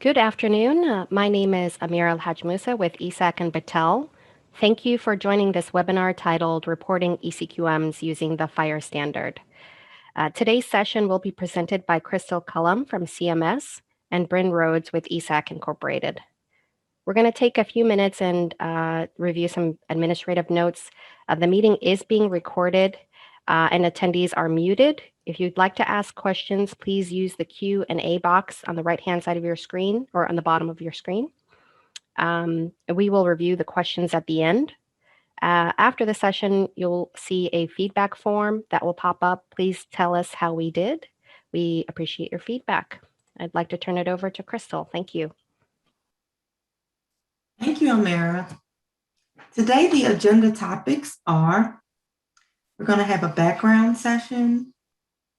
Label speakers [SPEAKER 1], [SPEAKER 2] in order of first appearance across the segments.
[SPEAKER 1] Good afternoon. My name is Amira Al-Hajj-Musa with ESAC and Battelle. Thank you for joining this webinar titled Reporting eCQMs Using the FHIR Standard. Today's session will be presented by Crystal Cullum from CMS and Bryn Rhodes with ESAC Incorporated. We're going to take a few minutes and review some administrative notes. The meeting is being recorded and attendees are muted. If you'd like to ask questions, please use the Q&A box on the right-hand side of your screen or on the bottom of your screen. We will review the questions at the end. After the session, you'll see a feedback form that will pop up. Please tell us how we did. We appreciate your feedback. I'd like to turn it over to Crystal. Thank you.
[SPEAKER 2] Thank you, Amira. Today, the agenda topics are, we're going to have a background session,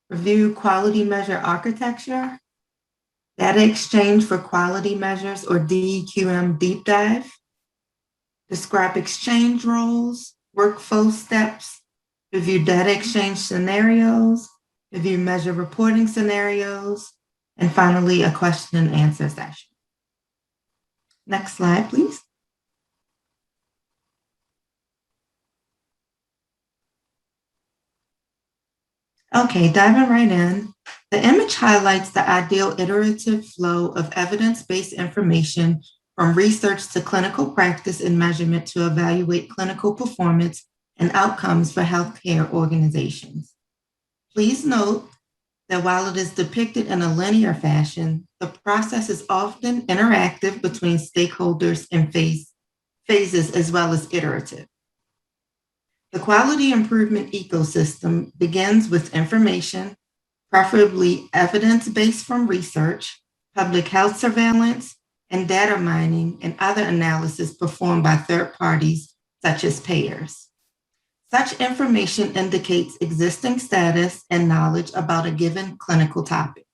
[SPEAKER 2] review quality measure architecture, data exchange for quality measures or DEQM deep dive, describe exchange roles, workflow steps, review data exchange scenarios, review measure reporting scenarios, and finally, a question and answer session. Next slide, please. Okay, diving right in. The image highlights the ideal iterative flow of evidence-based information from research to clinical practice and measurement to evaluate clinical performance and outcomes for healthcare organizations. Please note that while it is depicted in a linear fashion, the process is often interactive between stakeholders and phases as well as iterative. The quality improvement ecosystem begins with information, preferably evidence-based from research, public health surveillance, and data mining and other analysis performed by third parties such as payers. Such information indicates existing status and knowledge about a given clinical topic.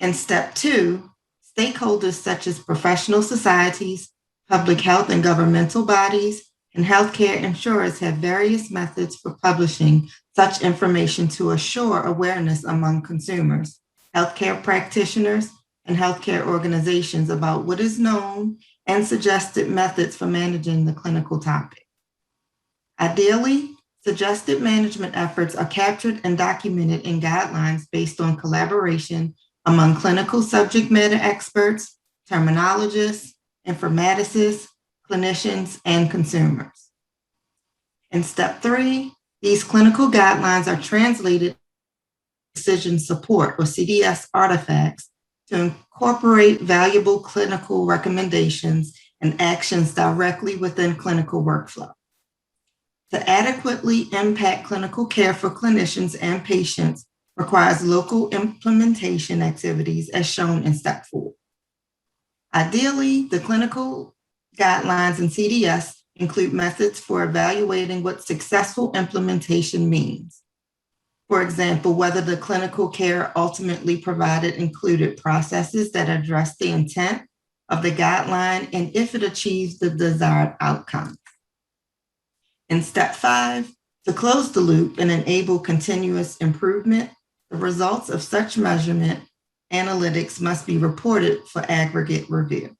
[SPEAKER 2] In step 2, stakeholders such as professional societies, public health and governmental bodies, and healthcare insurers have various methods for publishing such information to assure awareness among consumers, healthcare practitioners, and healthcare organizations about what is known and suggested methods for managing the clinical topic. Ideally, suggested management efforts are captured and documented in guidelines based on collaboration among clinical subject matter experts, terminologists, informaticists, clinicians, and consumers. In step 3, these clinical guidelines are translated decision support or CDS artifacts to incorporate valuable clinical recommendations and actions directly within clinical workflow. To adequately impact clinical care for clinicians and patients requires local implementation activities as shown in step 4. Ideally, the clinical guidelines and CDS include methods for evaluating what successful implementation means. For example, whether the clinical care ultimately provided included processes that address the intent of the guideline and if it achieves the desired outcome. In step 5, to close the loop and enable continuous improvement, the results of such measurement analytics must be reported for aggregate review.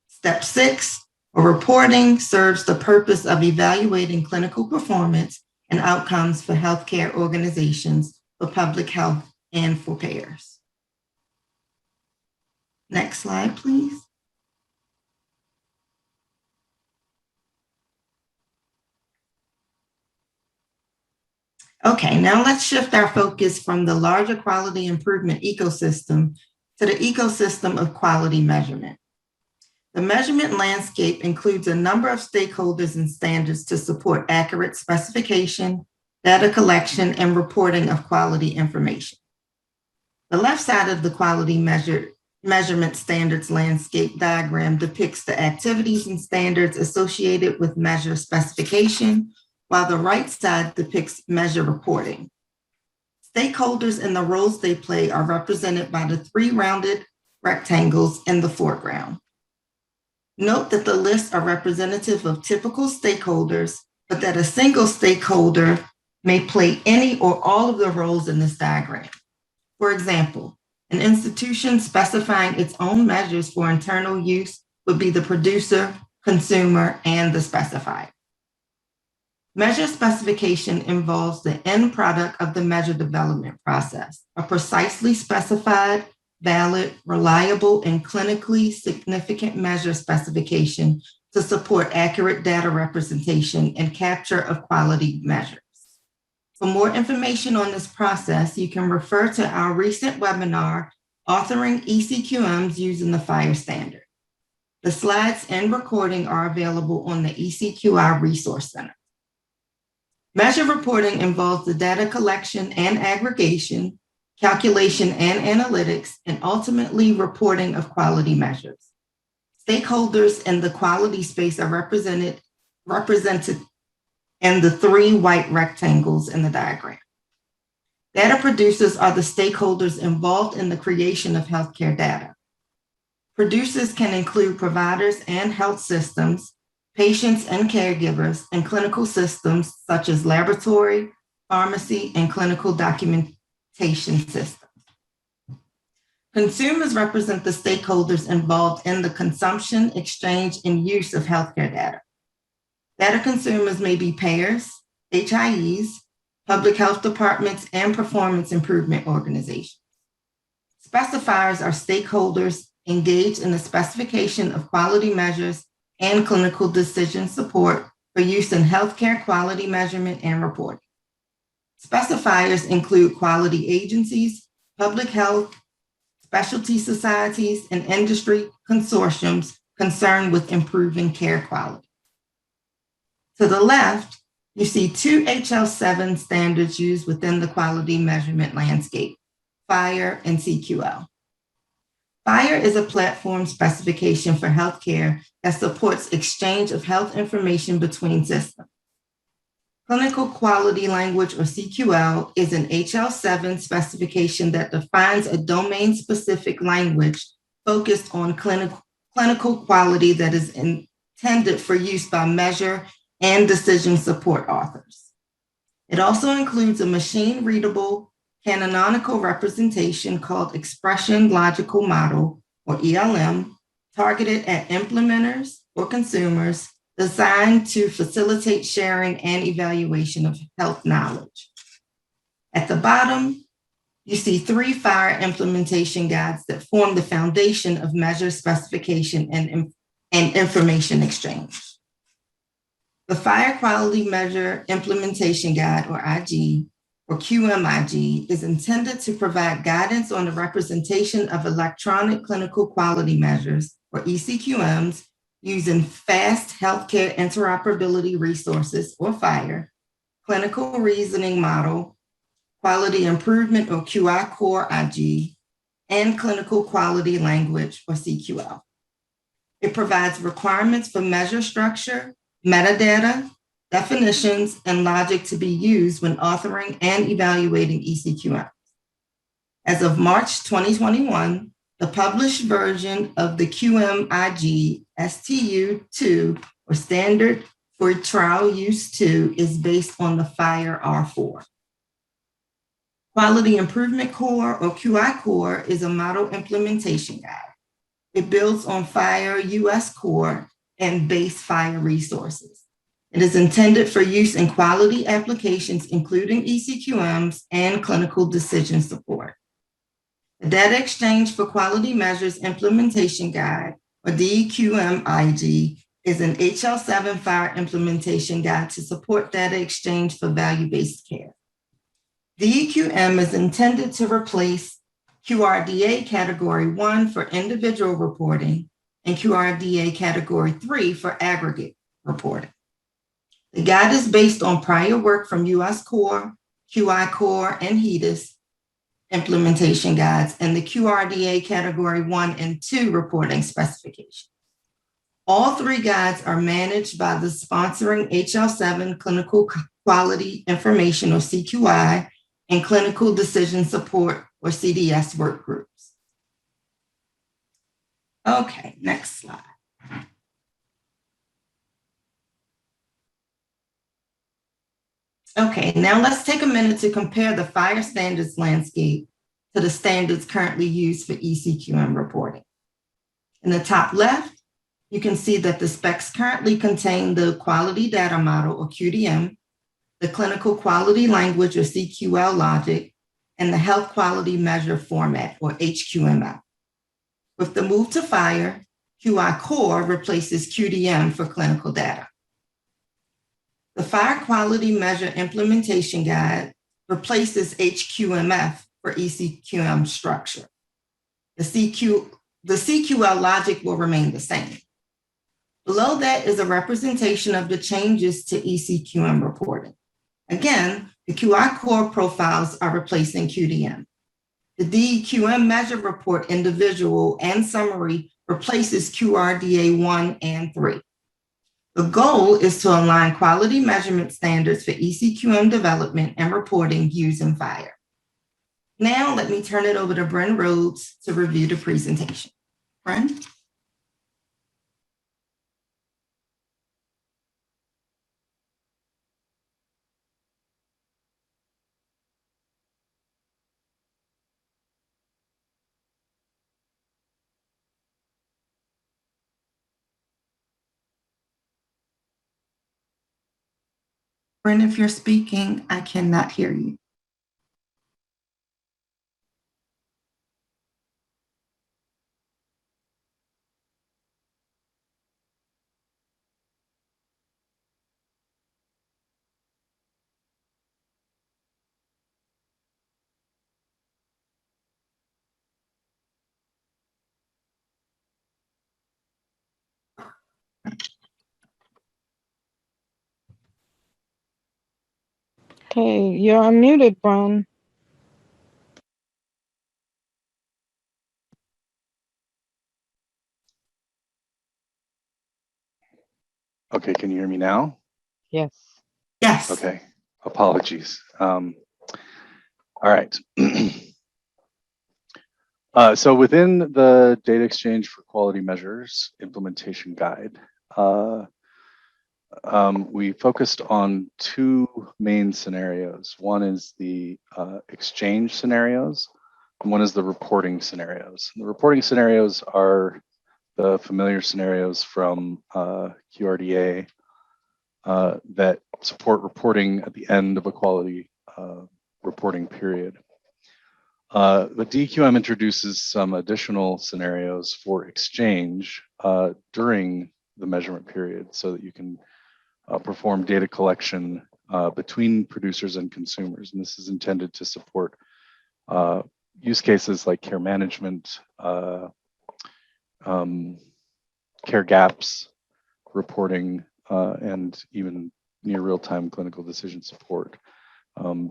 [SPEAKER 2] Step 6, reporting serves the purpose of evaluating clinical performance and outcomes for healthcare organizations, for public health, and for payers. Next slide, please. Okay, now let's shift our focus from the larger quality improvement ecosystem to the ecosystem of quality measurement. The measurement landscape includes a number of stakeholders and standards to support accurate specification, data collection, and reporting of quality information. The left side of the quality measurement standards landscape diagram depicts the activities and standards associated with measure specification, while the right side depicts measure reporting. Stakeholders and the roles they play are represented by the 3 rounded rectangles in the foreground. Note that the lists are representative of typical stakeholders, but that a single stakeholder may play any or all of the roles in this diagram. For example, An institution specifying its own measures for internal use would be the producer, consumer, and the specifier. Measure specification involves the end product of the measure development process, a precisely specified, valid, reliable, and clinically significant measure specification to support accurate data representation and capture of quality measures. For more information on this process, you can refer to our recent webinar, Authoring eCQMs Using the FHIR Standard. The slides and recording are available on the eCQI Resource Center. Measure reporting involves the data collection and aggregation, calculation and analytics, and ultimately reporting of quality measures. Stakeholders in the quality space are represented in the three white rectangles in the diagram. Data producers are the stakeholders involved in the creation of healthcare data. Producers can include providers and health systems, patients and caregivers, and clinical systems such as laboratory, pharmacy, and clinical documentation systems. Consumers represent the stakeholders involved in the consumption, exchange, and use of healthcare data. Data consumers may be payers, HIEs, public health departments, and performance improvement organizations. Specifiers are stakeholders engaged in the specification of quality measures and clinical decision support for use in healthcare quality measurement and reporting. Specifiers include quality agencies, public health, specialty societies, and industry consortiums concerned with improving care quality. To the left, you see two HL7 standards used within the quality measurement landscape, FHIR and CQL. FHIR is a platform specification for healthcare that supports exchange of health information between systems. Clinical Quality Language, or CQL, is an HL7 specification that defines a domain-specific language focused on clinical quality that is intended for use by measure and decision support authors. It also includes a machine-readable canonical representation called Expression Logical Model, or ELM, targeted at implementers or consumers, designed to facilitate sharing and evaluation of health knowledge. At the bottom, you see three FHIR implementation guides that form the foundation of measure specification and information exchange. The FHIR Quality Measure Implementation Guide, or IG, or QMIG, is intended to provide guidance on the representation of electronic clinical quality measures, or eCQMs, using fast healthcare interoperability resources, or FHIR, clinical reasoning model, quality improvement, or QI core IG, and clinical quality language, or CQL. It provides requirements for measure structure, metadata, definitions, and logic to be used when authoring and evaluating eCQMs. As of March 2021, the published version of the QMIG STU2, or Standard for Trial Use 2, is based on the FHIR R4. Quality Improvement Core, or QI Core, is a model implementation guide. It builds on FHIR US Core and base FHIR resources. It is intended for use in quality applications, including eCQMs and clinical decision support. The Data Exchange for Quality Measures Implementation Guide, or DEQM-IG, is an HL7 FHIR implementation guide to support data exchange for value-based care. DEQM is intended to replace QRDA Category 1 for individual reporting and QRDA Category 3 for aggregate reporting. The guide is based on prior work from US Core, QI Core, and HEDIS implementation guides, and the QRDA Category 1 and 2 reporting specifications. All three guides are managed by the sponsoring HL7 Clinical Quality Information, or CQI, and Clinical Decision Support, or CDS work groups. Okay, next slide. Okay, now let's take a minute to compare the FHIR standards landscape to the standards currently used for eCQM reporting. In the top left, you can see that the specs currently contain the Quality Data Model, or QDM, the Clinical Quality Language, or CQL logic, and the Health Quality Measure Format, or HQML. With the move to FHIR, QI Core replaces QDM for clinical data. The FHIR Quality Measure Implementation Guide replaces HQMF for eCQM structure. The CQL logic will remain the same. Below that is a representation of the changes to eCQM reporting. Again, the QI Core profiles are replacing QDM. The DEQM measure report individual and summary replaces QRDA 1 and 3. The goal is to align quality measurement standards for eCQM development and reporting using FHIR. Now, let me turn it over to Bryn Rhodes to review the presentation. Bryn? Bryn, if you're speaking, I cannot hear you.
[SPEAKER 3] Okay, you're unmuted, Bryn.
[SPEAKER 4] Okay, can you hear me now?
[SPEAKER 3] Yes.
[SPEAKER 2] Yes.
[SPEAKER 4] Okay, apologies. All right. So within the Data Exchange for Quality Measures Implementation Guide, we focused on two main scenarios. One is the exchange scenarios, and one is the reporting scenarios. The reporting scenarios are the familiar scenarios from QRDA that support reporting at the end of a quality reporting period. The DEQM introduces some additional scenarios for exchange during the measurement period so that you can perform data collection between producers and consumers. And this is intended to support use cases like care management, care gaps reporting, and even near real-time clinical decision support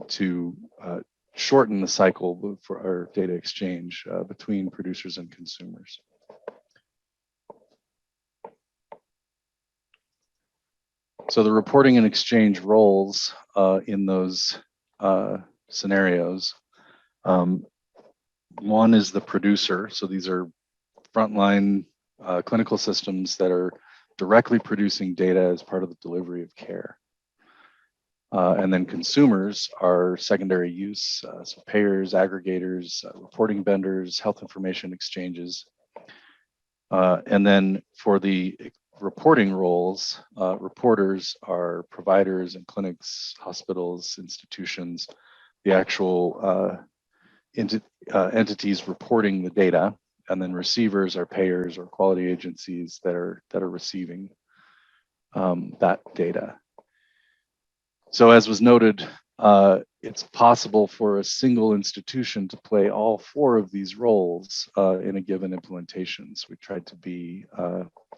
[SPEAKER 4] to shorten the cycle for our data exchange between producers and consumers. So the reporting and exchange roles in those scenarios, one is the producer. So these are frontline clinical systems that are directly producing data as part of the delivery of care. And then consumers are secondary use, so payers, aggregators, reporting vendors, health information exchanges. And then for the reporting roles, reporters are providers and clinics, hospitals, institutions, the actual entities reporting the data, and then receivers are payers or quality agencies that are receiving that data. So as was noted, it's possible for a single institution to play all four of these roles in a given implementation. So we tried to be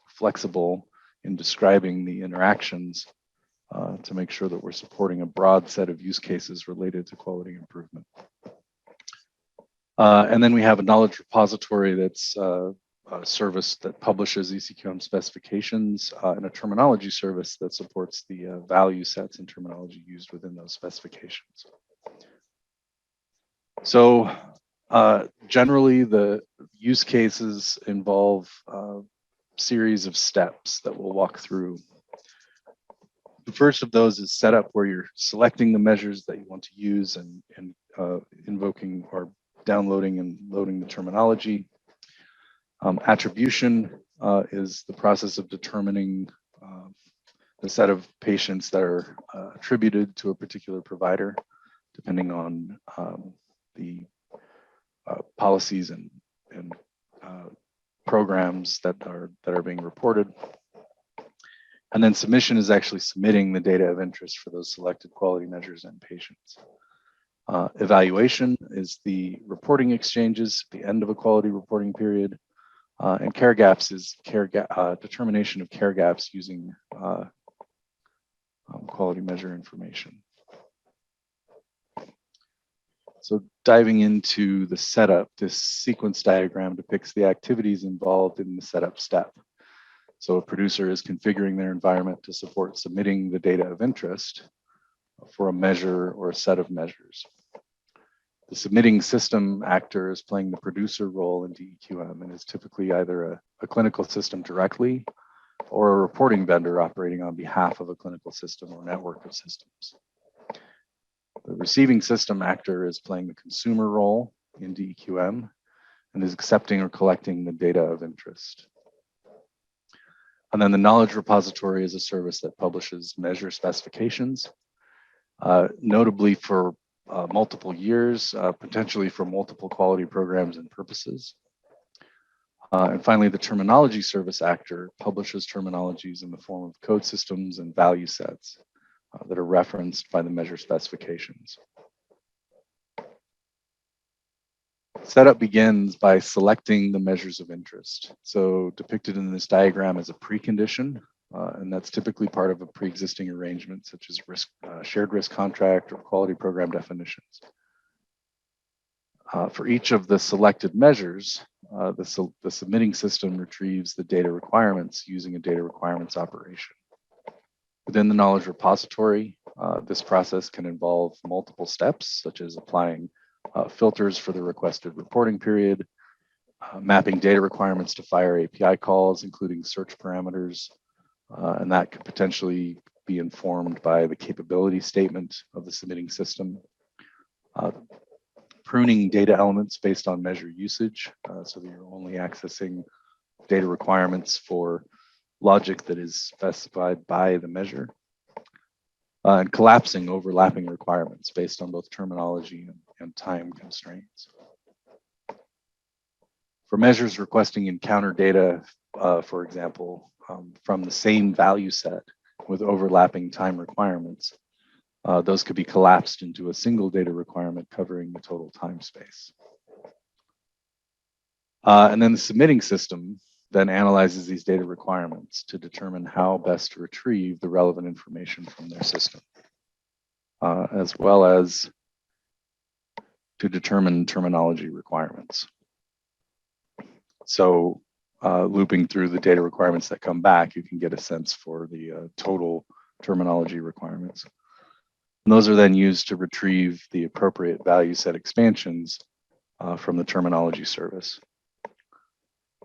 [SPEAKER 4] flexible in describing the interactions to make sure that we're supporting a broad set of use cases related to quality improvement. And then we have a knowledge repository that's a service that publishes eCQM specifications and a terminology service that supports the value sets and terminology used within those specifications. So generally, the use cases involve a series of steps that we'll walk through. The first of those is setup, where you're selecting the measures that you want to use and invoking or downloading and loading the terminology. Attribution is the process of determining the set of patients that are attributed to a particular provider, depending on the policies and programs that are being reported. And then submission is actually submitting the data of interest for those selected quality measures and patients. Evaluation is the reporting exchanges at the end of a quality reporting period. And care gaps is determination of care gaps using quality measure information. So diving into the setup, this sequence diagram depicts the activities involved in the setup step. So a producer is configuring their environment to support submitting the data of interest for a measure or a set of measures. The submitting system actor is playing the producer role in DEQM and is typically either a clinical system directly or a reporting vendor operating on behalf of a clinical system or network of systems. The receiving system actor is playing the consumer role in DEQM and is accepting or collecting the data of interest. And then the knowledge repository is a service that publishes measure specifications, notably for multiple years, potentially for multiple quality programs and purposes. And finally, the terminology service actor publishes terminologies in the form of code systems and value sets that are referenced by the measure specifications. Setup begins by selecting the measures of interest. So depicted in this diagram as a precondition, and that's typically part of a pre-existing arrangement such as shared risk contract or quality program definitions. For each of the selected measures, the submitting system retrieves the data requirements using a data requirements operation. Within the knowledge repository, this process can involve multiple steps, such as applying filters for the requested reporting period, mapping data requirements to FHIR API calls, including search parameters, and that could potentially be informed by the capability statement of the submitting system. Pruning data elements based on measure usage, so that you're only accessing data requirements for logic that is specified by the measure, and collapsing overlapping requirements based on both terminology and time constraints. For measures requesting encounter data, for example, from the same value set with overlapping time requirements, those could be collapsed into a single data requirement covering the total time space. And then the submitting system then analyzes these data requirements to determine how best to retrieve the relevant information from their system, as well as to determine terminology requirements. So looping through the data requirements that come back, you can get a sense for the total terminology requirements. And those are then used to retrieve the appropriate value set expansions from the terminology service.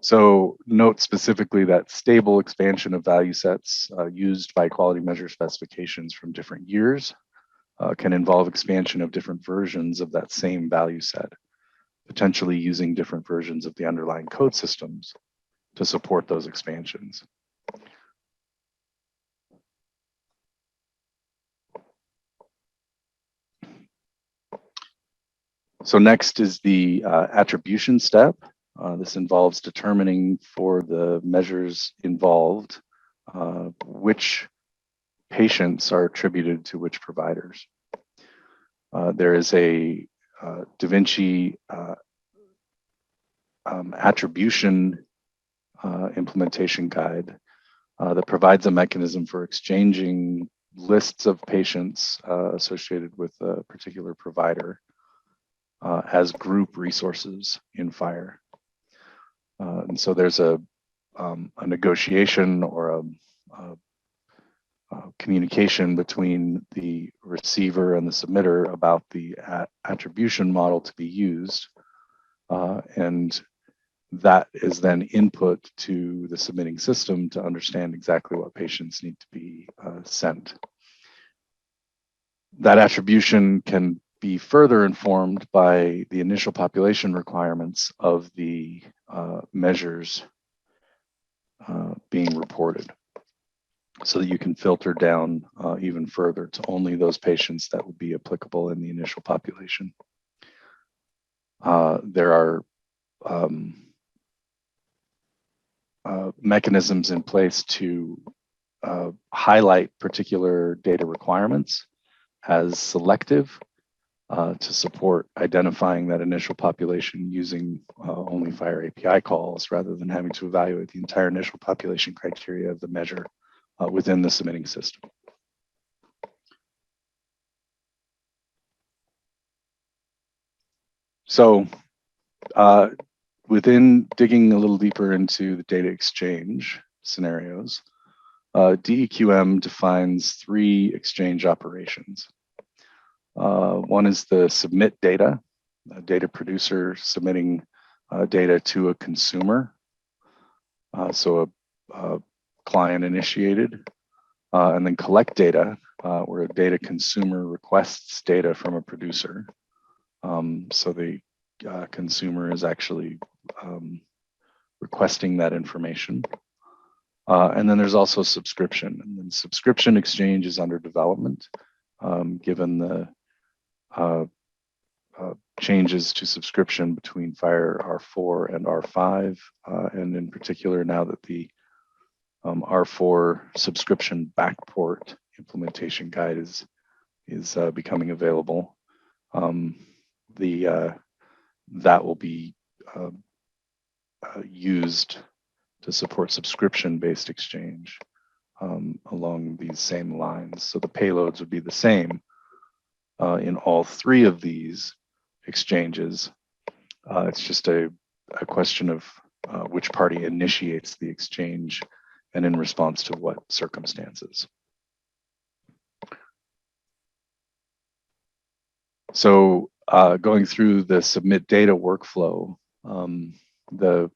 [SPEAKER 4] So note specifically that stable expansion of value sets used by quality measure specifications from different years can involve expansion of different versions of that same value set, potentially using different versions of the underlying code systems to support those expansions. So next is the attribution step. This involves determining for the measures involved which patients are attributed to which providers. There is a Da Vinci attribution implementation guide that provides a mechanism for exchanging lists of patients associated with a particular provider as group resources in FHIR. And so there's a negotiation or a communication between the receiver and the submitter about the attribution model to be used. And that is then input to the submitting system to understand exactly what patients need to be sent. That attribution can be further informed by the initial population requirements of the measures being reported, so that you can filter down even further to only those patients that would be applicable in the initial population. There are mechanisms in place to highlight particular data requirements as selective to support identifying that initial population using only FHIR API calls rather than having to evaluate the entire initial population criteria of the measure within the submitting system. So within digging a little deeper into the data exchange scenarios, DEQM defines 3 exchange operations. One is the submit data, a data producer submitting data to a consumer, so a client initiated, and then collect data, where a data consumer requests data from a producer. So the consumer is actually requesting that information. And then there's also subscription, and then subscription exchange is under development, given the changes to subscription between FHIR R4 and R5, and in particular now that the R4 subscription backport implementation guide is becoming available. That will be used to support subscription-based exchange along these same lines. So the payloads would be the same in all 3 of these exchanges. It's just a question of which party initiates the exchange and in response to what circumstances. So going through the submit data workflow, the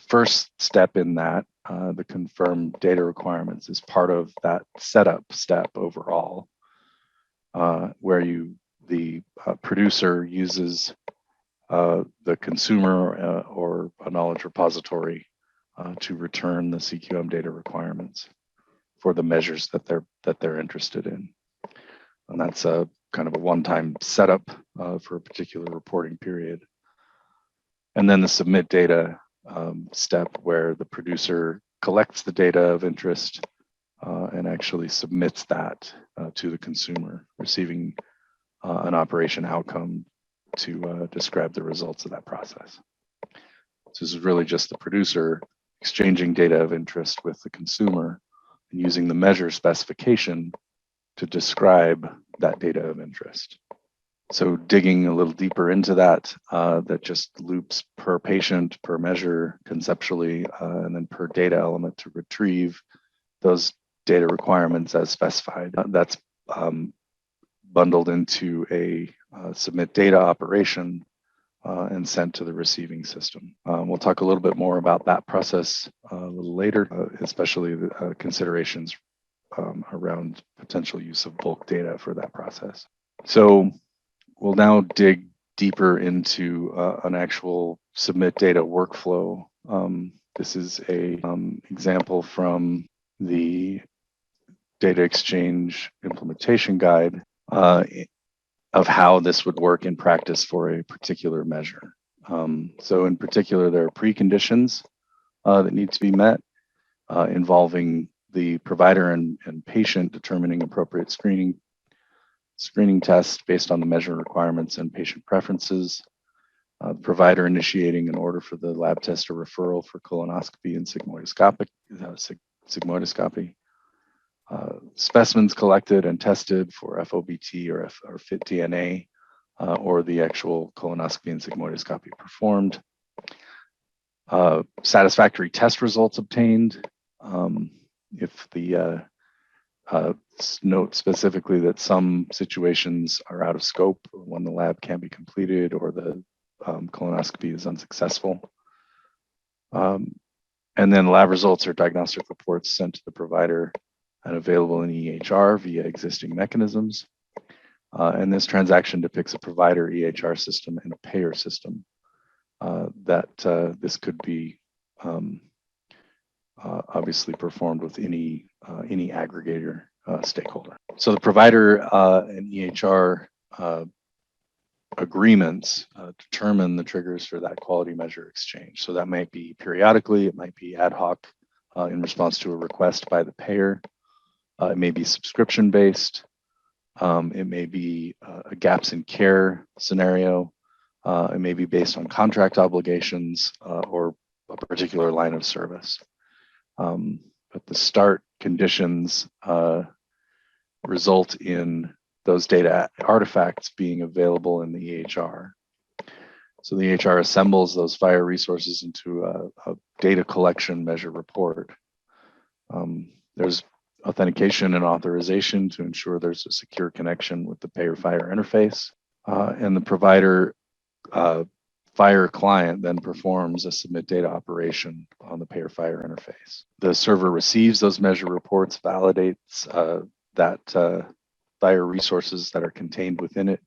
[SPEAKER 4] first step in that, the confirm data requirements, is part of that setup step overall, where the producer uses the consumer or a knowledge repository to return the CQM data requirements for the measures that they're interested in, and that's a kind of a one-time setup for a particular reporting period. And then the submit data step, where the producer collects the data of interest and actually submits that to the consumer, receiving an operation outcome to describe the results of that process. So this is really just the producer exchanging data of interest with the consumer and using the measure specification to describe that data of interest. So digging a little deeper into that, that just loops per patient, per measure conceptually, and then per data element to retrieve those data requirements as specified. That's bundled into a submit data operation and sent to the receiving system. We'll talk a little bit more about that process a little later, especially the considerations around potential use of bulk data for that process. So we'll now dig deeper into an actual submit data workflow. This is a example from the data exchange implementation guide of how this would work in practice for a particular measure. So in particular, there are preconditions that need to be met involving the provider and patient determining appropriate screening tests based on the measure requirements and patient preferences, provider initiating an order for the lab test or referral for colonoscopy and sigmoidoscopy, specimens collected and tested for FOBT or FIT DNA, or the actual colonoscopy and sigmoidoscopy performed, satisfactory test results obtained. If the note specifically that some situations are out of scope when the lab can't be completed or the colonoscopy is unsuccessful. And then lab results or diagnostic reports sent to the provider and available in EHR via existing mechanisms. And this transaction depicts a provider EHR system and a payer system that this could be obviously performed with any aggregator stakeholder. So the provider and EHR agreements determine the triggers for that quality measure exchange. So that might be periodically, it might be ad hoc in response to a request by the payer. It may be subscription based. It may be a gaps in care scenario. It may be based on contract obligations or a particular line of service. But the start conditions result in those data artifacts being available in the EHR. So the EHR assembles those FHIR resources into a data collection measure report. There's authentication and authorization to ensure there's a secure connection with the payer FHIR interface. And the provider FHIR client then performs a submit data operation on the payer FHIR interface. The server receives those measure reports, validates that FHIR resources that are contained within it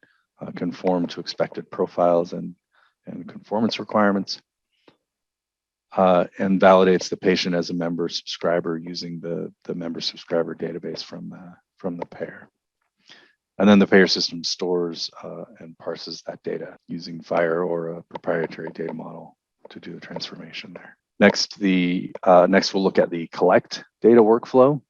[SPEAKER 4] conform to expected profiles and conformance requirements, and validates the patient as a member subscriber using the member subscriber database from the payer. And then the payer system stores and parses that data using FHIR or a proprietary data model to do the transformation there. Next, we'll look at the collect data workflow.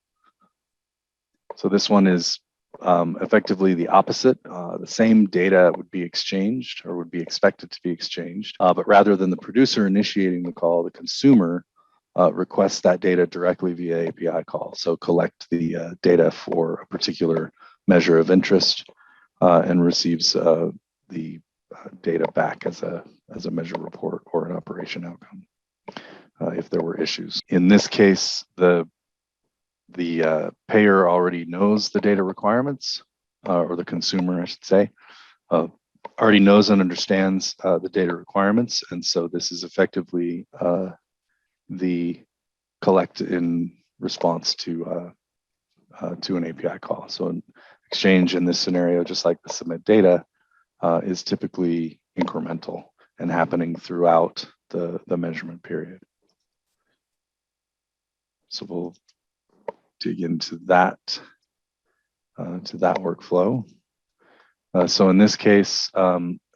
[SPEAKER 4] So this one is effectively the opposite. The same data would be exchanged or would be expected to be exchanged, but rather than the producer initiating the call, the consumer requests that data directly via API call. So collect the data for a particular measure of interest and receives the data back as a measure report or an operation outcome if there were issues. In this case, the payer already knows the data requirements, or the consumer, I should say, already knows and understands the data requirements, and so this is effectively the collect in response to an API call. So an exchange in this scenario, just like the submit data, is typically incremental and happening throughout the measurement period. So we'll dig into that workflow. So in this case,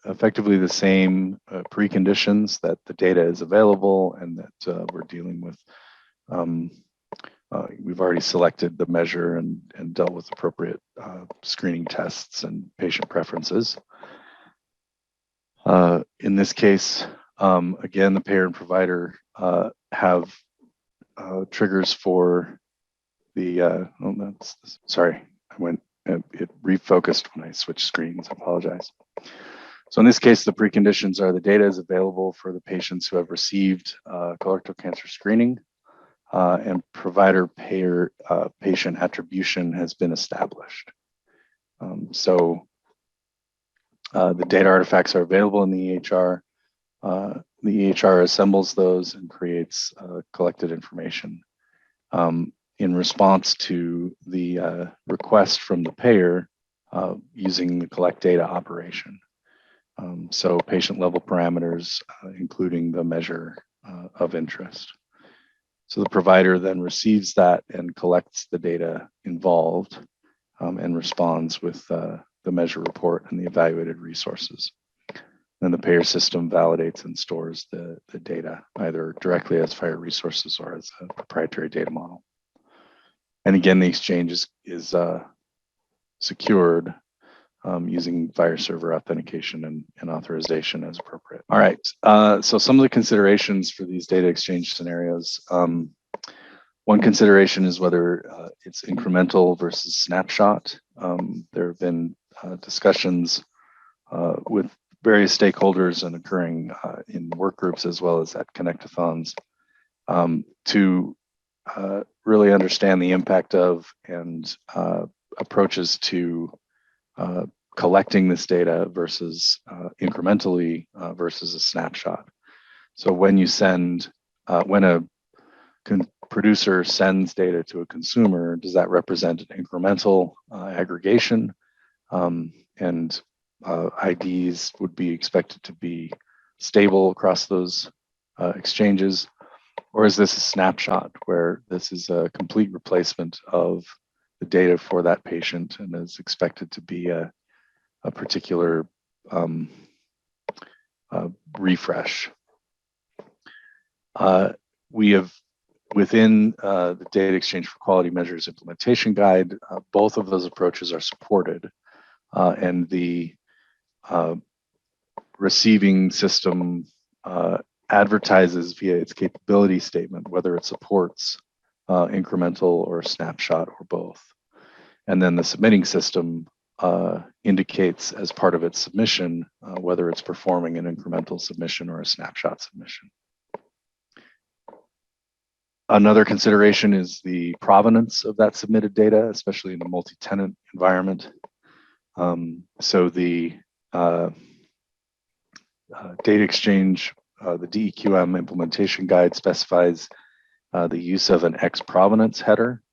[SPEAKER 4] effectively the same preconditions that the data is available and that we're dealing with. We've already selected the measure and dealt with appropriate screening tests and patient preferences. In this case, again, the payer and provider have triggers for the, it refocused when I switched screens, I apologize. So in this case, the preconditions are the data is available for the patients who have received colorectal cancer screening, and provider payer patient attribution has been established. So the data artifacts are available in the EHR. The EHR assembles those and creates collected information in response to the request from the payer using the collect data operation. So patient level parameters, including the measure of interest. So the provider then receives that and collects the data involved and responds with the measure report and the evaluated resources. Then the payer system validates and stores the data either directly as FHIR resources or as a proprietary data model. And again, the exchange is secured using FHIR server authentication and authorization as appropriate. All right, so some of the considerations for these data exchange scenarios. One consideration is whether it's incremental versus snapshot. There have been discussions with various stakeholders and occurring in work groups as well as at connectathons to really understand the impact of and approaches to collecting this data versus incrementally versus a snapshot. So when you send, when a producer sends data to a consumer, does that represent an incremental aggregation? and IDs would be expected to be stable across those exchanges? Or is this a snapshot where this is a complete replacement of the data for that patient and is expected to be a particular refresh? We have, within the Data Exchange for Quality Measures Implementation Guide, both of those approaches are supported, and the receiving system advertises via its capability statement whether it supports incremental or snapshot or both. And then the submitting system indicates as part of its submission whether it's performing an incremental submission or a snapshot submission. Another consideration is the provenance of that submitted data, especially in a multi-tenant environment. So the data exchange, the DEQM implementation guide specifies the use of an X provenance header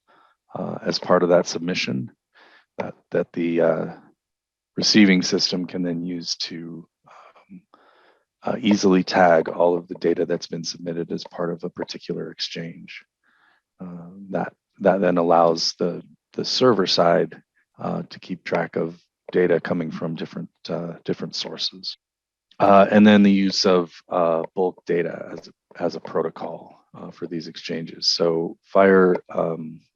[SPEAKER 4] as part of that submission that the receiving system can then use to easily tag all of the data that's been submitted as part of a particular exchange. That then allows the server side to keep track of data coming from different sources. And then the use of bulk data as a protocol for these exchanges. So FHIR,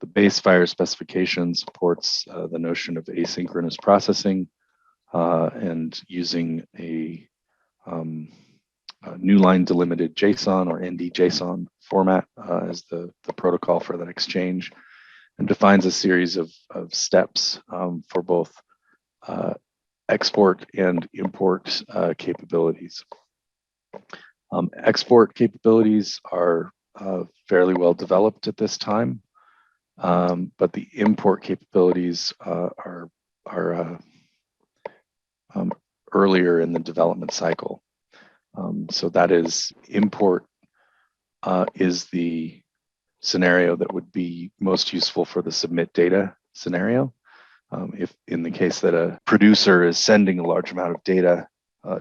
[SPEAKER 4] the base FHIR specification supports the notion of asynchronous processing and using a new line delimited JSON or ND-JSON format as the protocol for that exchange, and defines a series of steps for both export and import capabilities. Export capabilities are fairly well developed at this time, but the import capabilities are earlier in the development cycle. So that is, import is the scenario that would be most useful for the submit data scenario. If in the case that a producer is sending a large amount of data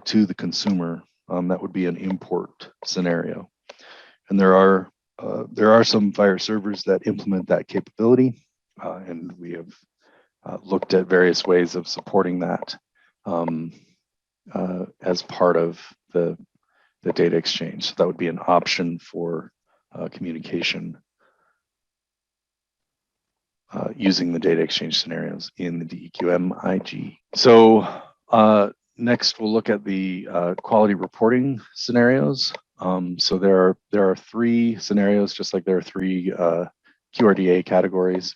[SPEAKER 4] to the consumer, that would be an import scenario. And there are some FHIR servers that implement that capability, and we have looked at various ways of supporting that as part of the data exchange. So that would be an option for communication using the data exchange scenarios in the DEQM IG. So next we'll look at the quality reporting scenarios. So there are three scenarios, just like there are three QRDA categories.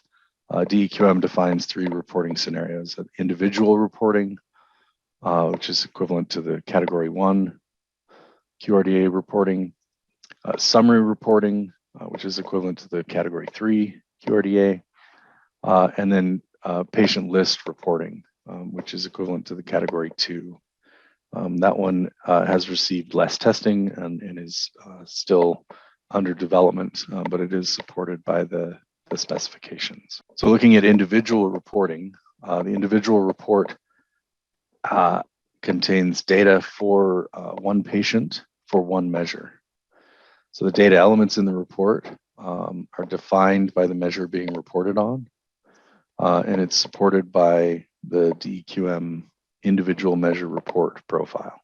[SPEAKER 4] DEQM defines three reporting scenarios: individual reporting, which is equivalent to the category 1 QRDA reporting, summary reporting, which is equivalent to the category 3 QRDA, and then patient list reporting, which is equivalent to the category 2. That one has received less testing and is still under development, but it is supported by the specifications. So looking at individual reporting, the individual report contains data for one patient for one measure. So the data elements in the report are defined by the measure being reported on, and it's supported by the DEQM individual measure report profile.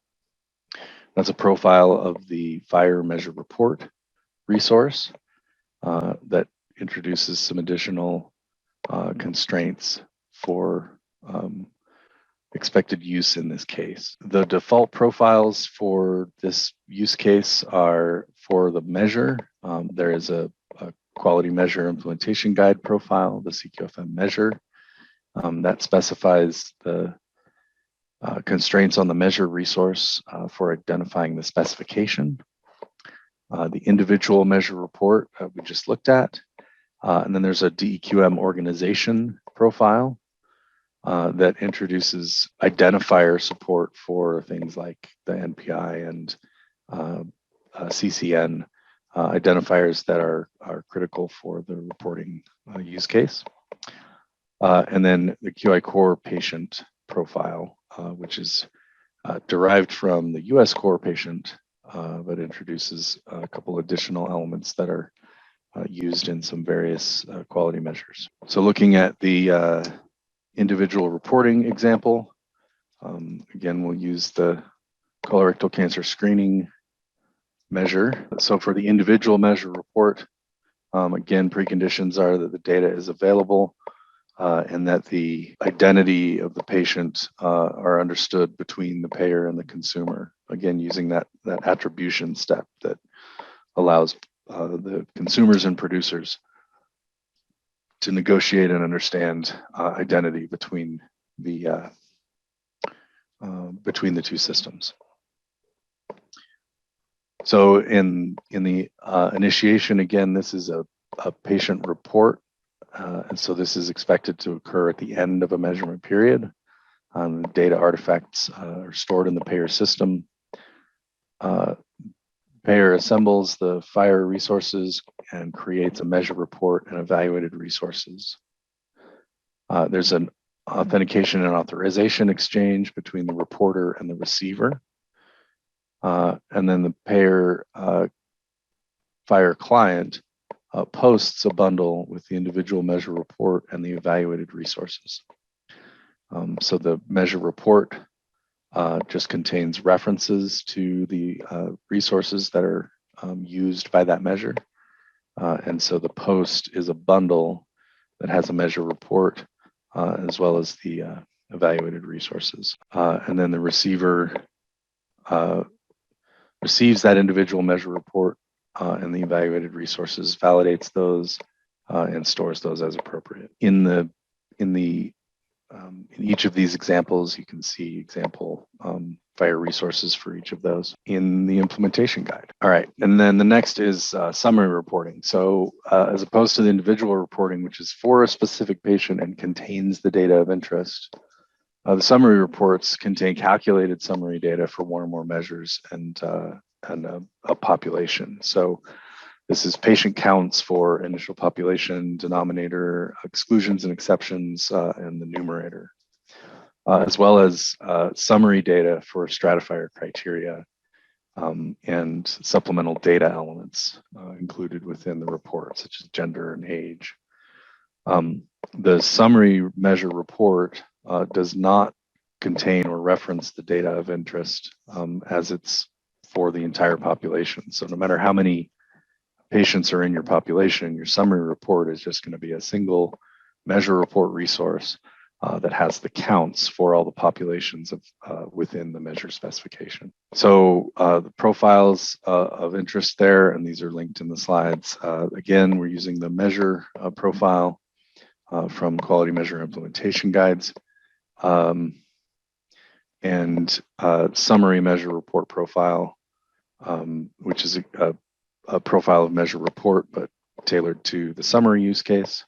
[SPEAKER 4] That's a profile of the FHIR measure report resource that introduces some additional constraints for expected use in this case. The default profiles for this use case are for the measure. There is a quality measure implementation guide profile, the eCQM measure, that specifies the constraints on the measure resource for identifying the specification. The individual measure report we just looked at. And then there's a DEQM organization profile that introduces identifier support for things like the NPI and CCN identifiers that are critical for the reporting use case. And then the QI core patient profile which is derived from the US core patient, but introduces a couple additional elements that are used in some various quality measures. So looking at the individual reporting example, again, we'll use the colorectal cancer screening measure. So for the individual measure report, again, preconditions are that the data is available and that the identity of the patient are understood between the payer and the consumer. Again, using that attribution step that allows the consumers and producers to negotiate and understand identity between the two systems. So in the initiation, again, this is a patient report. And so this is expected to occur at the end of a measurement period. Data artifacts are stored in the payer system. Payer assembles the FHIR resources and creates a measure report and evaluated resources. There's an authentication and authorization exchange between the reporter and the receiver. And then the payer FHIR client posts a bundle with the individual measure report and the evaluated resources. So the measure report just contains references to the resources that are used by that measure. And so the post is a bundle that has a measure report as well as the evaluated resources. And then the receiver receives that individual measure report and the evaluated resources, validates those, and stores those as appropriate. In each of these examples, you can see example FHIR resources for each of those in the implementation guide. All right, and then the next is summary reporting. So as opposed to the individual reporting, which is for a specific patient and contains the data of interest, the summary reports contain calculated summary data for one or more measures and a population. So this is patient counts for initial population, denominator, exclusions and exceptions, and the numerator, as well as summary data for stratifier criteria and supplemental data elements included within the report, such as gender and age. The summary measure report does not contain or reference the data of interest as it's for the entire population. So no matter how many patients are in your population, your summary report is just going to be a single measure report resource that has the counts for all the populations of within the measure specification. So the profiles of interest there, and these are linked in the slides. Again, we're using the measure profile from Quality Measure Implementation Guides and summary measure report profile, which is a profile of measure report, but tailored to the summary use case.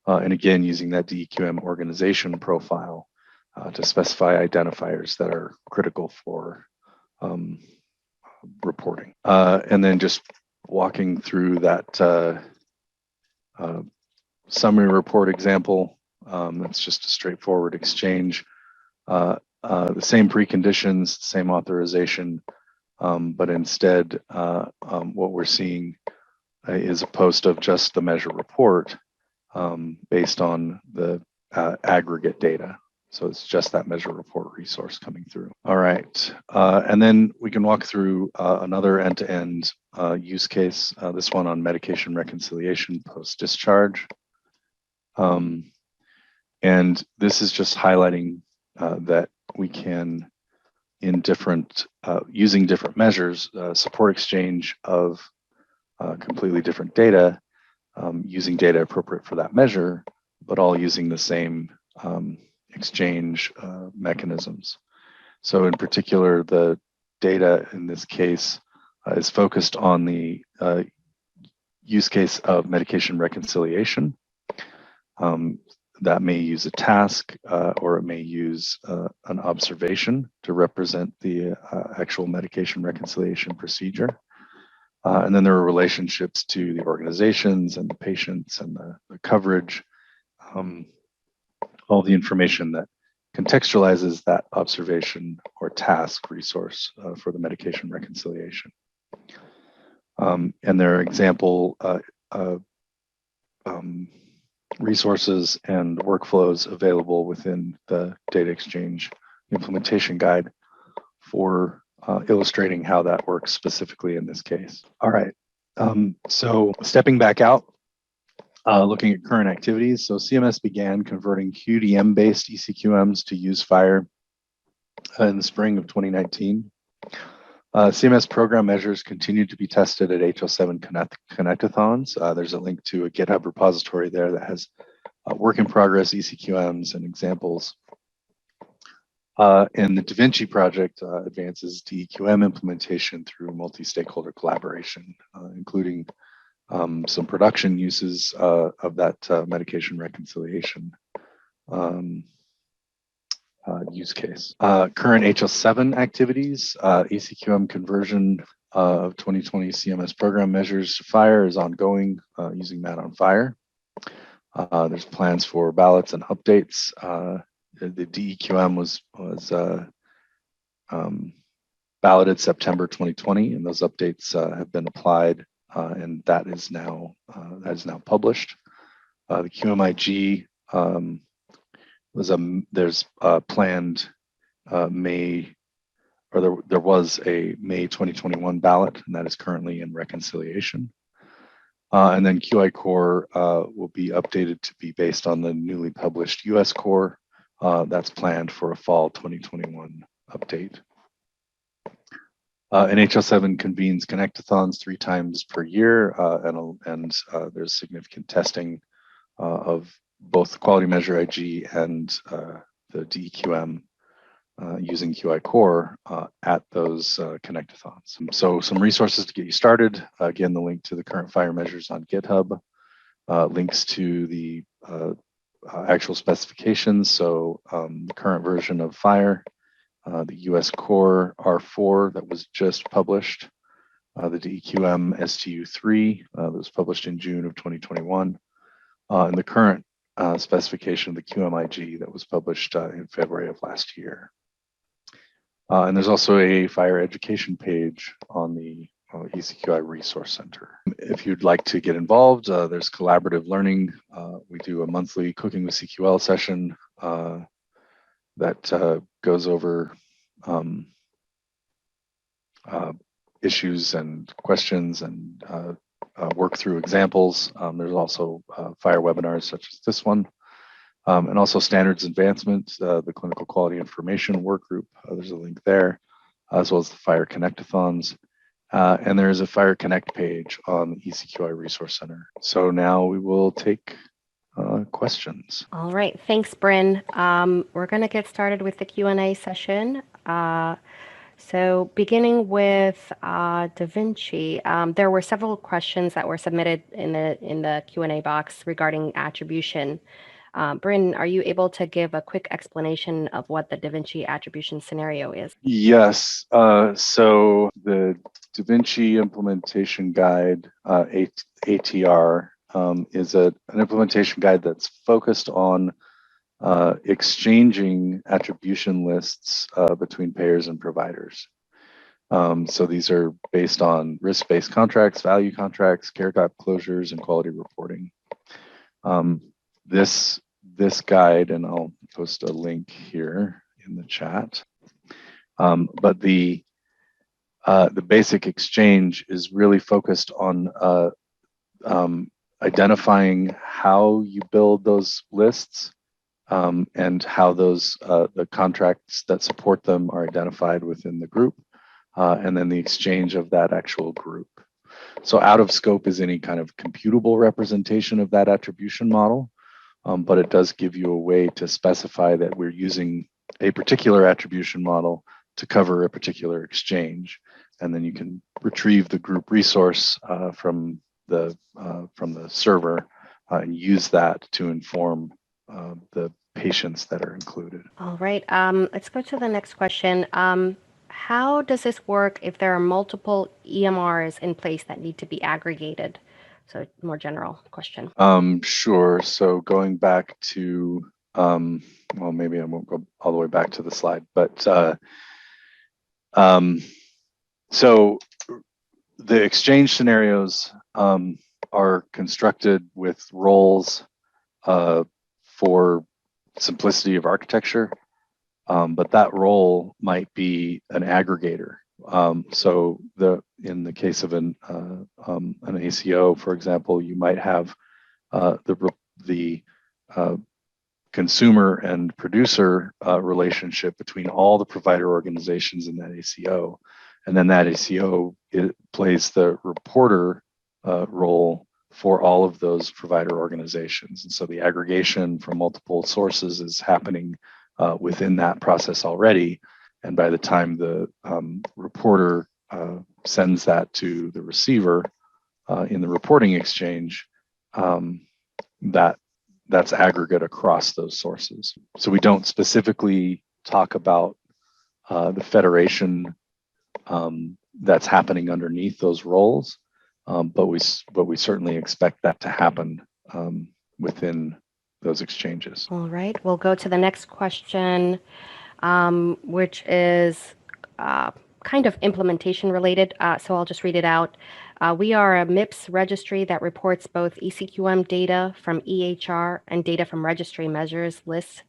[SPEAKER 4] And again, using that DEQM organization profile to specify identifiers that are critical for reporting. And then just walking through that summary report example, that's just a straightforward exchange. The same preconditions, same authorization, but instead what we're seeing is a post of just the measure report based on the aggregate data. So it's just that measure report resource coming through. All right, and then we can walk through another end-to-end use case, this one on medication reconciliation post-discharge. And this is just highlighting that we can, in different, using different measures, support exchange of completely different data, using data appropriate for that measure, but all using the same exchange mechanisms. So in particular, the data in this case is focused on the use case of medication reconciliation. That may use a task or it may use an observation to represent the actual medication reconciliation procedure. And then there are relationships to the organizations and the patients and the coverage, all the information that contextualizes that observation or task resource for the medication reconciliation. And there are example resources and workflows available within the data exchange implementation guide for illustrating how that works specifically in this case. All right, so stepping back out, looking at current activities. So CMS began converting QDM-based eCQMs to use FHIR in the spring of 2019. CMS program measures continue to be tested at HL7 Connectathons. There's a link to a GitHub repository there that has work in progress eCQMs and examples. And the DaVinci project advances DEQM implementation through multi-stakeholder collaboration, including some production uses of that medication reconciliation use case. Current HL7 activities, eCQM conversion of 2020 CMS program measures to FHIR is ongoing using Mat on FHIR. There's plans for ballots and updates. The DEQM was balloted September 2020, and those updates have been applied, and that is now published. The QMIG there's planned May, or there was a May 2021 ballot, and that is currently in reconciliation. And then QI Core will be updated to be based on the newly published US Core. That's planned for a fall 2021 update. And HL7 convenes connectathons 3 times per year, and there's significant testing of both the quality measure IG and the DEQM using QI Core at those connectathons. So some resources to get you started. Again, the link to the current FHIR measures on GitHub, links to the actual specifications. So the current version of FHIR, the US Core R4 that was just published, the DEQM STU3 that was published in June of 2021, and the current specification of the QMIG that was published in February of last year. And there's also a FHIR education page on the eCQI Resource Center. If you'd like to get involved, there's collaborative learning. We do a monthly Cooking with CQL session that goes over issues and questions and work through examples. There's also FHIR webinars such as this one, and also standards advancement, the clinical quality information work group. There's a link there, as well as the FHIR Connectathons. And there is a FHIR Connect page on the eCQI Resource Center. So now we will take questions.
[SPEAKER 1] All right, thanks, Bryn. We're going to get started with the Q&A session. So beginning with DaVinci, there were several questions that were submitted in the Q&A box regarding attribution. Bryn, are you able to give a quick explanation of what the DaVinci attribution scenario is?
[SPEAKER 4] Yes. So the DaVinci Implementation Guide, ATR, is an implementation guide that's focused on exchanging attribution lists between payers and providers. So these are based on risk-based contracts, value contracts, care gap closures, and quality reporting. This guide, and I'll post a link here in the chat. But the basic exchange is really focused on identifying how you build those lists and how those the contracts that support them are identified within the group, and then the exchange of that actual group. So out of scope is any kind of computable representation of that attribution model, but it does give you a way to specify that we're using a particular attribution model to cover a particular exchange, and then you can retrieve the group resource from the server and use that to inform the patients that are included.
[SPEAKER 1] All right, let's go to the next question. How does this work if there are multiple EMRs in place that need to be aggregated? So more general question.
[SPEAKER 4] Sure. So going back to well, maybe I won't go all the way back to the slide, but so the exchange scenarios are constructed with roles for simplicity of architecture, but that role might be an aggregator. So in the case of an ACO, for example, you might have the consumer and producer relationship between all the provider organizations in that ACO. And then that ACO plays the reporter role for all of those provider organizations. And so the aggregation from multiple sources is happening within that process already. And by the time the reporter sends that to the receiver in the reporting exchange, that's aggregate across those sources. So we don't specifically talk about the federation that's happening underneath those roles, but we certainly expect that to happen within those exchanges.
[SPEAKER 1] All right, we'll go to the next question, which is kind of implementation related. So I'll just read it out. We are a MIPS registry that reports both eCQM data from EHR and data from registry measures lists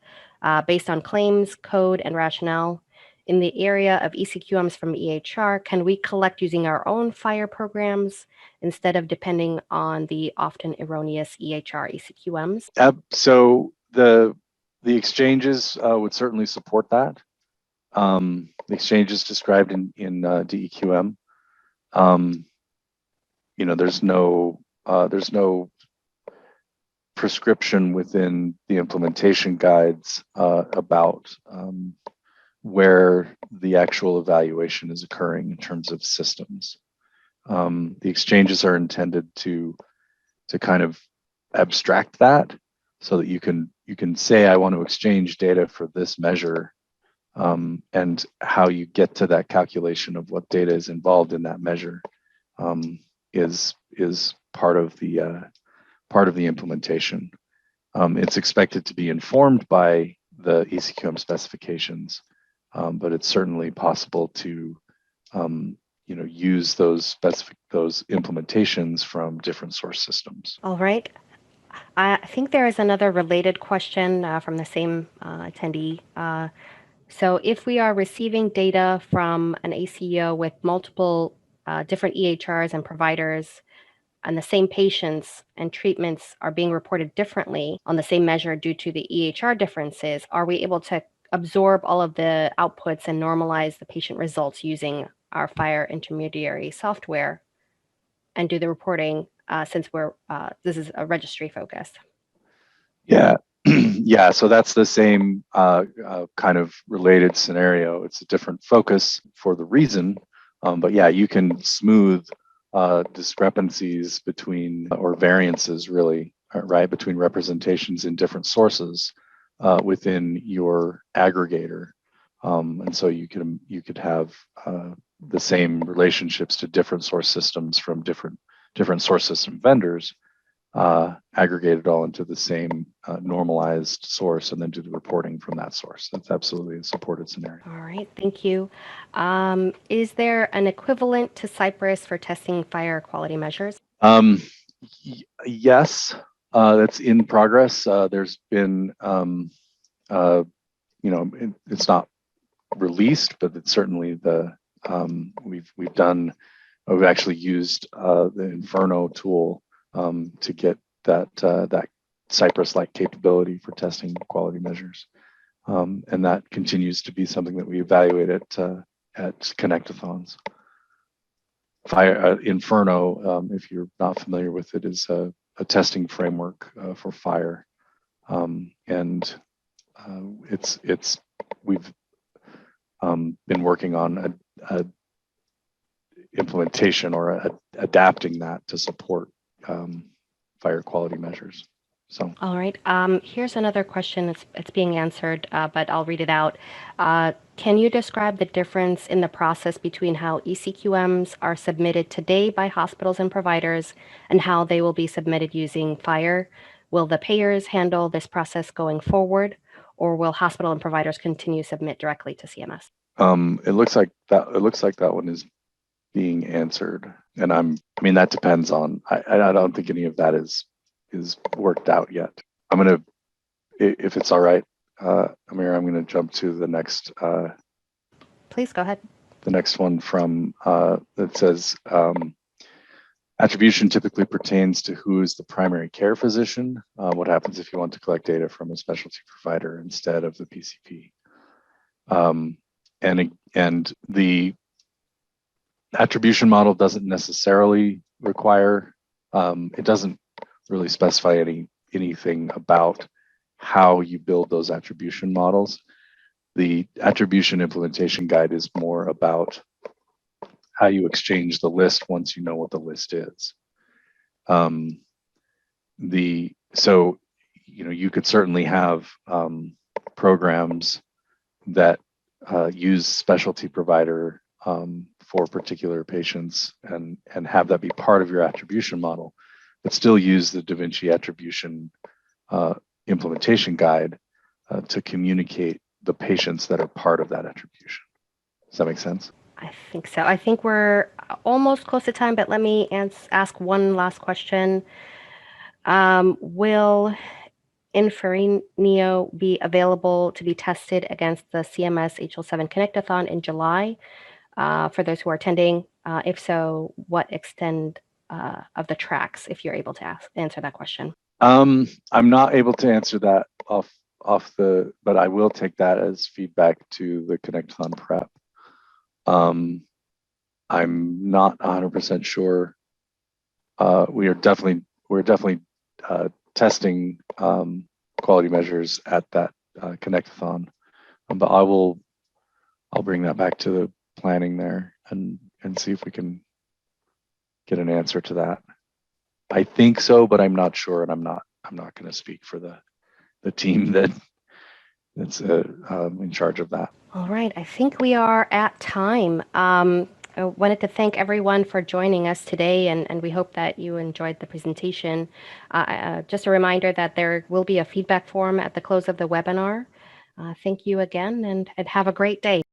[SPEAKER 1] based on claims, code, and rationale. In the area of eCQMs from EHR, can we collect using our own FHIR programs instead of depending on the often erroneous EHR eCQMs?
[SPEAKER 4] So the exchanges would certainly support that. The exchanges described in DEQM. There's no prescription within the implementation guides about where the actual evaluation is occurring in terms of systems. The exchanges are intended to kind of abstract that so that you can say, I want to exchange data for this measure, and how you get to that calculation of what data is involved in that measure is part of the implementation. It's expected to be informed by the eCQM specifications, but it's certainly possible to use those implementations from different source systems.
[SPEAKER 1] All right. I think there is another related question from the same attendee. So if we are receiving data from an ACO with multiple different EHRs and providers, and the same patients and treatments are being reported differently on the same measure due to the EHR differences, are we able to absorb all of the outputs and normalize the patient results using our FHIR intermediary software and do the reporting since this is a registry focused?
[SPEAKER 4] Yeah, yeah. So that's the same kind of related scenario. It's a different focus for the reason, but yeah, you can smooth discrepancies between or variances really, right, between representations in different sources within your aggregator, and so you could have the same relationships to different source systems from different source system vendors, aggregated all into the same normalized source, and then do the reporting from that source. That's absolutely a supported scenario.
[SPEAKER 1] All right, thank you. Is there an equivalent to Cypress for testing FHIR quality measures?
[SPEAKER 4] Yes, that's in progress. There's been, it's not released, but it's certainly we've actually used the Inferno tool to get that Cypress-like capability for testing quality measures, and that continues to be something that we evaluate at Connectathons. Inferno, if you're not familiar with it, is a testing framework for FHIR, and we've been working on a implementation or adapting that to support FHIR quality measures. So.
[SPEAKER 1] All right. Here's another question. It's being answered, but I'll read it out. Can you describe the difference in the process between how eCQMs are submitted today by hospitals and providers and how they will be submitted using FHIR? Will the payers handle this process going forward, or will hospital and providers continue to submit directly to CMS?
[SPEAKER 4] It looks like that one is being answered, and I mean that depends on. I don't think any of that is worked out yet. I'm gonna, if it's all right, Amir, I'm gonna jump to the next.
[SPEAKER 1] Please go ahead.
[SPEAKER 4] The next one from that says attribution typically pertains to who is the primary care physician. What happens if you want to collect data from a specialty provider instead of the PCP? And the attribution model doesn't necessarily require, it doesn't really specify anything about how you build those attribution models. The attribution implementation guide is more about how you exchange the list once you know what the list is. So you could certainly have programs that use specialty provider for particular patients and have that be part of your attribution model, but still use the Da Vinci attribution implementation guide to communicate the patients that are part of that attribution. Does that make sense?
[SPEAKER 1] I think so. I think we're almost close to time, but let me ask one last question. Will Inferenio be available to be tested against the CMS HL7 Connect-a-thon in July for those who are attending? If so, what extent of the tracks, if you're able to answer that question?
[SPEAKER 4] I'm not able to answer that but I will take that as feedback to the Connect-a-thon prep. I'm not 100% sure. We're definitely testing quality measures at that Connect-a-thon, but I'll bring that back to the planning there and see if we can get an answer to that. I think so, but I'm not sure, and I'm not going to speak for the team that's in charge of that.
[SPEAKER 1] All right, I think we are at time. I wanted to thank everyone for joining us today, and we hope that you enjoyed the presentation. Just a reminder that there will be a feedback form at the close of the webinar. Thank you again, and have a great day.